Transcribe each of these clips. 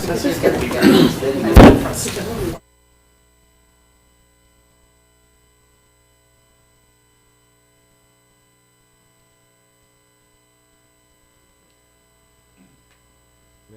We have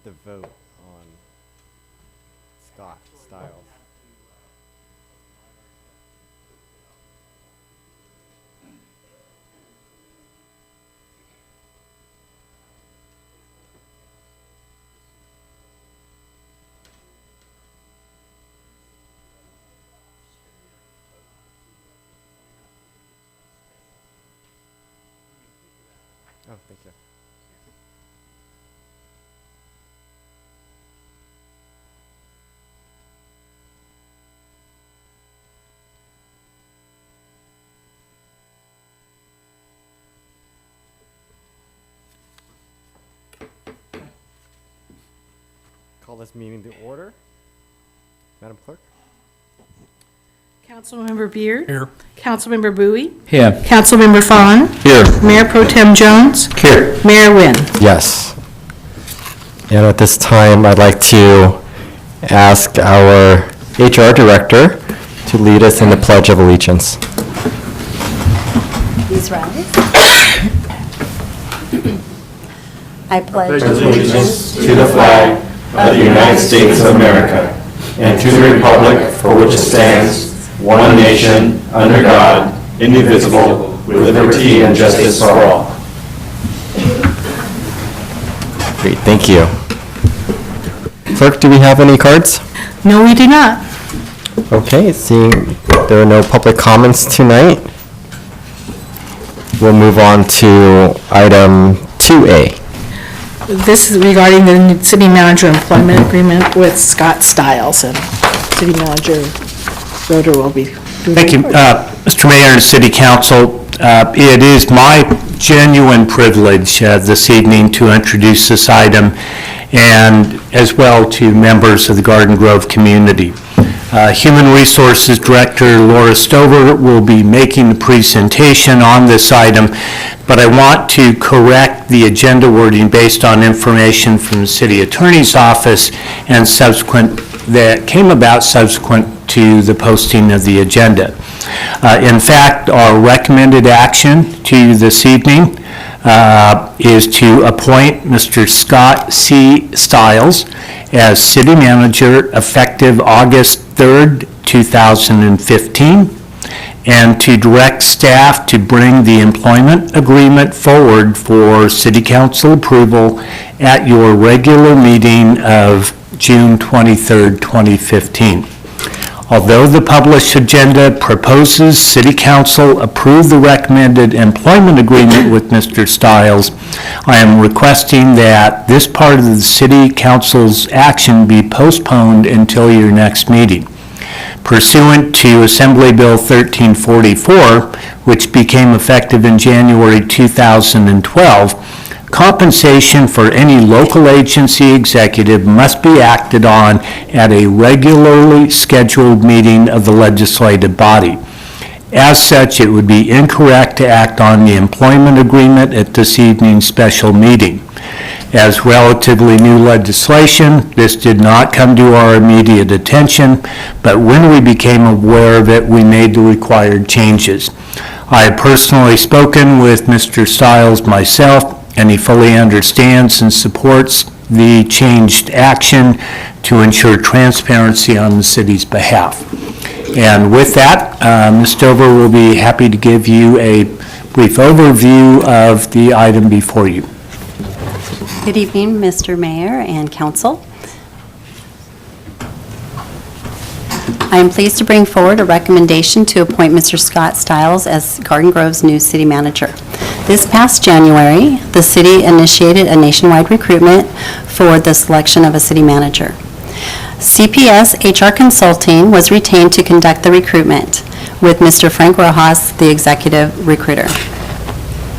to vote on Scott Styles. Oh, thank you. Call this meeting to order. Madam Clerk? Councilmember Beard. Here. Councilmember Bowie. Here. Councilmember Fawn. Here. Mayor Pro Tem Jones. Here. Mayor Nguyen. Yes. And at this time, I'd like to ask our HR Director to lead us in the Pledge of Allegiance. Please rise. I pledge allegiance to the flag of the United States of America and to the republic for which it stands, one nation, under God, indivisible, with liberty and justice for all. Great, thank you. Clerk, do we have any cards? No, we do not. Okay, seeing there are no public comments tonight, we'll move on to item 2A. This is regarding the city manager employment agreement with Scott Stiles, and city manager Roder will be doing. Thank you, Mr. Mayor and City Council. It is my genuine privilege this evening to introduce this item, and as well to members of the Garden Grove community. Human Resources Director Laura Stover will be making the presentation on this item, but I want to correct the agenda wording based on information from the City Attorney's Office and that came about subsequent to the posting of the agenda. In fact, our recommended action to you this evening is to appoint Mr. Scott C. Stiles as city manager effective August 3rd, 2015, and to direct staff to bring the employment agreement forward for city council approval at your regular meeting of June 23rd, 2015. Although the published agenda proposes City Council approve the recommended employment agreement with Mr. Stiles, I am requesting that this part of the City Council's action be postponed until your next meeting. Pursuant to Assembly Bill 1344, which became effective in January 2012, compensation for any local agency executive must be acted on at a regularly scheduled meeting of the legislative body. As such, it would be incorrect to act on the employment agreement at this evening's special meeting. As relatively new legislation, this did not come to our immediate attention, but when we became aware of it, we made the required changes. I have personally spoken with Mr. Stiles myself, and he fully understands and supports the changed action to ensure transparency on the city's behalf. And with that, Ms. Stover will be happy to give you a brief overview of the item before you. Good evening, Mr. Mayor and Council. I am pleased to bring forward a recommendation to appoint Mr. Scott Stiles as Garden Grove's new city manager. This past January, the city initiated a nationwide recruitment for the selection of a city manager. CPS HR Consulting was retained to conduct the recruitment, with Mr. Frank Rojas, the executive recruiter.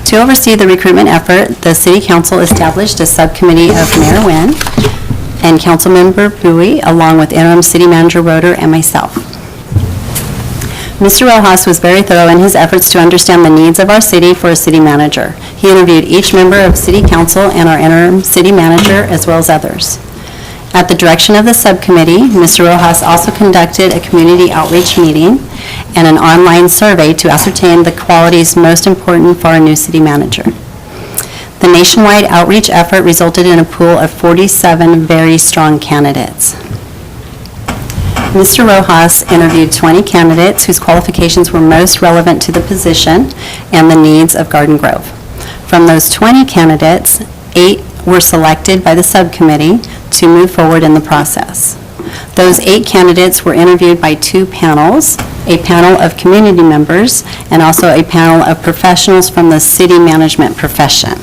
To oversee the recruitment effort, the City Council established a subcommittee of Mayor Nguyen and Councilmember Bowie, along with Interim City Manager Roder and myself. Mr. Rojas was very thorough in his efforts to understand the needs of our city for a city manager. He interviewed each member of City Council and our Interim City Manager, as well as others. At the direction of the subcommittee, Mr. Rojas also conducted a community outreach meeting and an online survey to ascertain the qualities most important for our new city manager. The nationwide outreach effort resulted in a pool of 47 very strong candidates. Mr. Rojas interviewed 20 candidates whose qualifications were most relevant to the position and the needs of Garden Grove. From those 20 candidates, 8 were selected by the subcommittee to move forward in the process. Those 8 candidates were interviewed by 2 panels, a panel of community members and also a panel of professionals from the city management profession.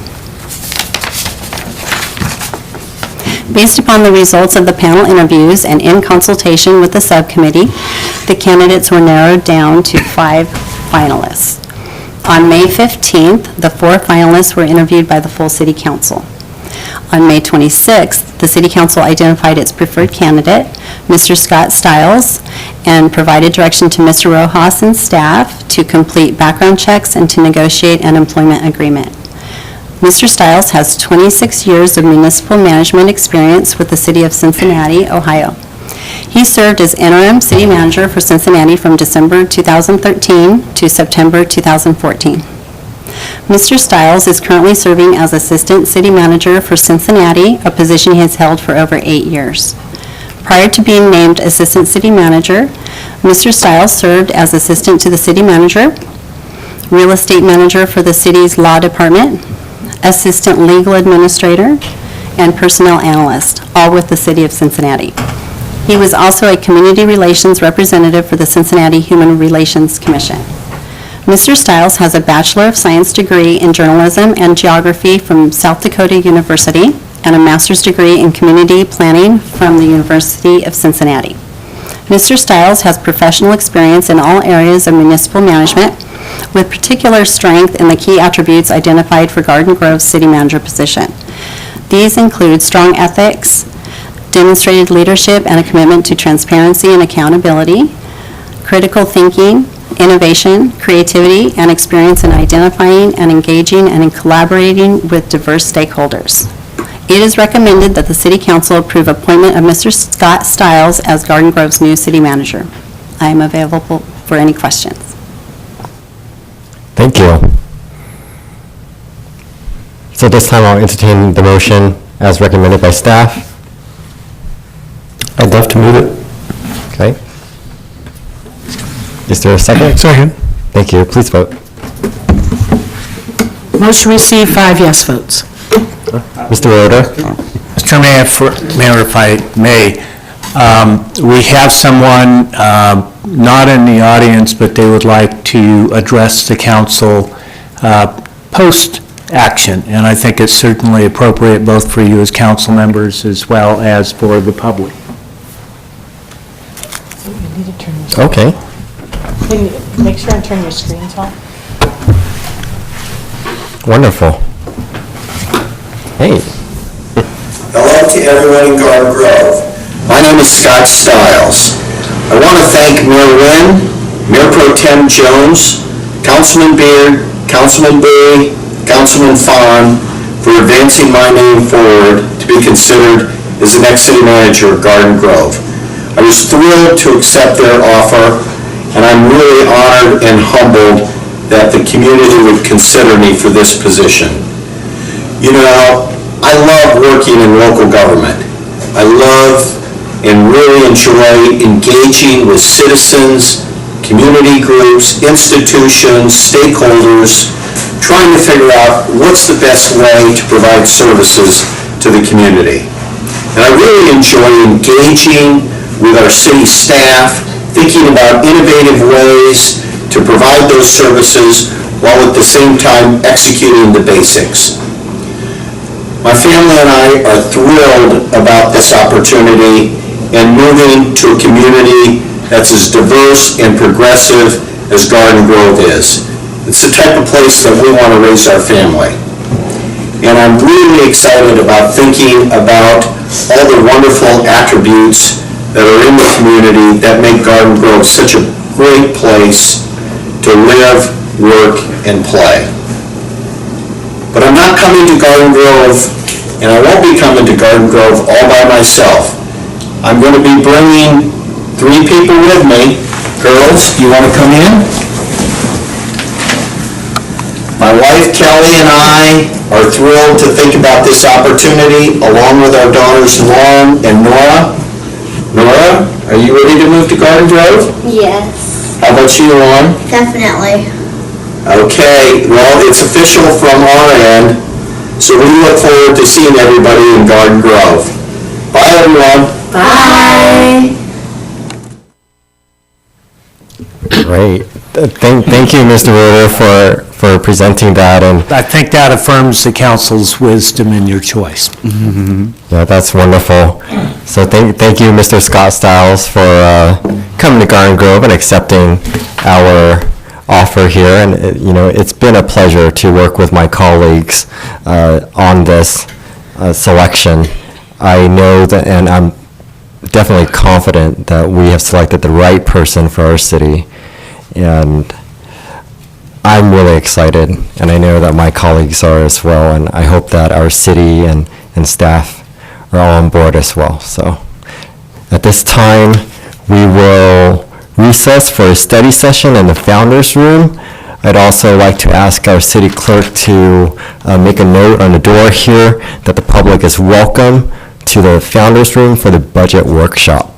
Based upon the results of the panel interviews and in consultation with the subcommittee, the candidates were narrowed down to 5 finalists. On May 15th, the 4 finalists were interviewed by the full city council. On May 26th, the city council identified its preferred candidate, Mr. Scott Stiles, and provided direction to Mr. Rojas and staff to complete background checks and to negotiate an employment agreement. Mr. Stiles has 26 years of municipal management experience with the city of Cincinnati, Ohio. He served as interim city manager for Cincinnati from December 2013 to September 2014. Mr. Stiles is currently serving as assistant city manager for Cincinnati, a position he has held for over 8 years. Prior to being named assistant city manager, Mr. Stiles served as assistant to the city manager, real estate manager for the city's law department, assistant legal administrator, and personnel analyst, all with the city of Cincinnati. He was also a community relations representative for the Cincinnati Human Relations Commission. Mr. Stiles has a Bachelor of Science degree in journalism and geography from South Dakota University and a master's degree in community planning from the University of Cincinnati. Mr. Stiles has professional experience in all areas of municipal management, with particular strength in the key attributes identified for Garden Grove's city manager position. These include strong ethics, demonstrated leadership and a commitment to transparency and accountability, critical thinking, innovation, creativity, and experience in identifying and engaging and in collaborating with diverse stakeholders. It is recommended that the City Council approve appointment of Mr. Scott Stiles as Garden Grove's new city manager. I am available for any questions. Thank you. So this time I'll entertain the motion as recommended by staff. I'd love to move it. Okay. Is there a second? Second. Thank you. Please vote. Motion received, 5 yes votes. Mr. Roeder? Mr. Mayor, if I may, we have someone not in the audience, but they would like to address the council post-action, and I think it's certainly appropriate both for you as council members as well as for the public. Okay. Can you make sure and turn your screens off? Wonderful. Hey. Hello to everyone in Garden Grove. My name is Scott Stiles. I want to thank Mayor Wynn, Mayor Pro Tem Jones, Councilman Beard, Councilman Bowie, Councilman Fawn for advancing my name forward to be considered as the next city manager of Garden Grove. I was thrilled to accept their offer, and I'm really honored and humbled that the community would consider me for this position. You know, I love working in local government. I love and really enjoy engaging with citizens, community groups, institutions, stakeholders, trying to figure out what's the best way to provide services to the community. And I really enjoy engaging with our city staff, thinking about innovative ways to provide those services while at the same time executing the basics. My family and I are thrilled about this opportunity and moving to a community that's as diverse and progressive as Garden Grove is. It's the type of place that we want to raise our family. And I'm really excited about thinking about all the wonderful attributes that are in the community that make Garden Grove such a great place to live, work, and play. But I'm not coming to Garden Grove, and I won't be coming to Garden Grove all by myself. I'm going to be bringing 3 people with me. Girls, do you want to come in? My wife Kelly and I are thrilled to think about this opportunity, along with our daughters Lauren and Nora. Nora, are you ready to move to Garden Grove? Yes, How about you, Lauren? definitely. Okay, well, it's official from our end, so we look forward to seeing everybody in Garden Grove. Bye, everyone. Bye. Great. Thank you, Mr. Roeder, for presenting that, and I think that affirms the council's wisdom in your choice. yeah, that's wonderful. So thank you, Mr. Scott Stiles, for coming to Garden Grove and accepting our offer here. And, it's been a pleasure to work with my colleagues on this selection. I know that, and I'm definitely confident that we have selected the right person for our city. And I'm really excited, and I know that my colleagues are as well, and I hope that our city and staff are all on board as well. So at this time, we will recess for a study session in the Founders Room. I'd also like to ask our city clerk to make a note on the door here that the public is welcome to the Founders Room for the budget workshop.